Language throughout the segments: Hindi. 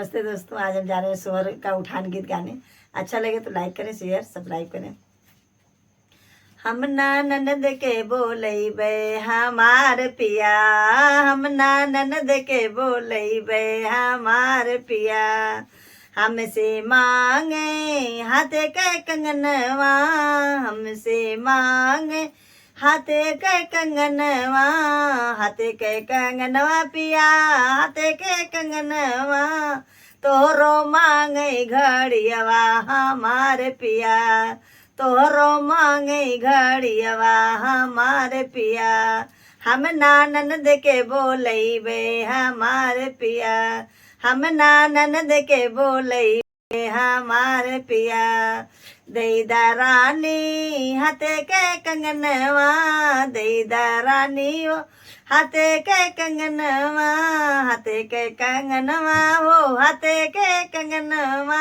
नमस्ते दोस्तों, आज हम जा रहे हैं सोहर का उठान गीत गाने। अच्छा लगे तो लाइक करें, शेयर सब्सक्राइब करें। हम ना ननद के बोलैबे हमार पिया, हम ना ननद के बोलैबे हमार पिया। हमसे मांगे हाथे के कंगनवा, हमसे मांगे हाथे के कंगनवा, हाथे के कंगनवा पिया, हाथे के कंगनवा। तोहरो मांगे घड़ियवा हमार पिया, तोहरो मांगे घड़ियवा हमार पिया। हम ना ननद के बोलैबे हमार पिया, हम ना ननद के बोलैबे हमार पिया। दैदा रानी हाथे के कंगनवा, दैदा रानी हो हाथे के कंगनवा, हाथे के कंगनवा हो हाथे के कंगनवा।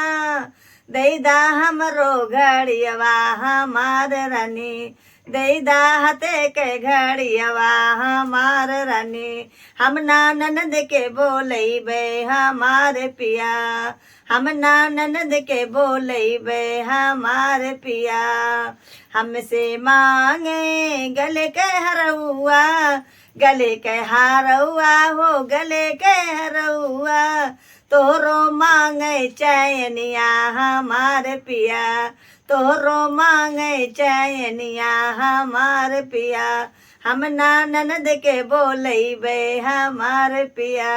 दैदा हमरो घड़ियवा हमार रानी, दैदा हाथे के घड़ियवा हमार रानी। हम ना ननद के बोलैबे हमार पिया, हम ना ननद के बोलैबे हमार पिया। हमसे मांगे गले के हरौआ, गले के हरौआ हो गले के हरौआ। तोहरो मांगे चैनिया हमार पिया, तोहरो मांगे चैनिया हमार पिया। हम ना ननद के बोलैबे हमार पिया,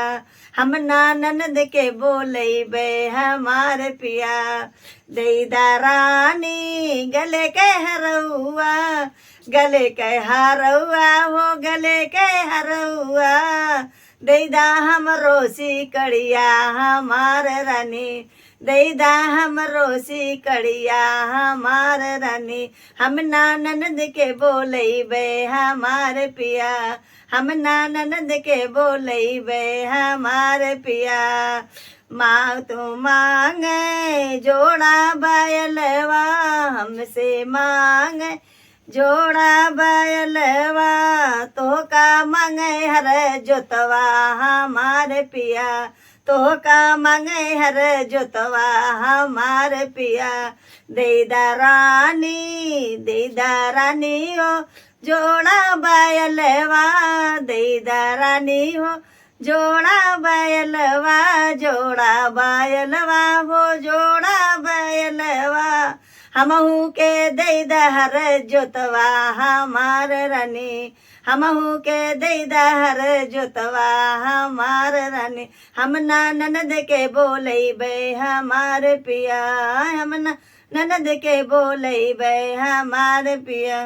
हम ना ननद के बोलैबे हमार पिया। दैदा रानी गले के हरौआ, गले के हरौआ हो गले के हरौआ। दैदा हमरो सिकड़िया हमार रानी, दैदा हमरो सिकड़िया हमार रानी। हम ना ननद के बोलैबे हमार पिया, हम ना ननद के बोलैबे हमार पिया। माँ तू मांगे जोड़ा बैलवा, हमसे मांगे जोड़ा बैलवा। तो का मांगे हर जोतवा हमार पिया, तो का मांगे हर जोतवा हमार पिया। दैदा रानी, दैदा रानी हो जोड़ा बैलवा, दैदा रानी हो जोड़ा बैलवा, जोड़ा बैलवा हो जोड़ा बैलवा। हमहू के दैदा हर जोतवा हमार रानी, हमहू के दैदा हर जोतवा हमार रानी। हम ना ननद के बोलैबे हमार पिया, हम ना ननद के बोलैबे हमार पिया।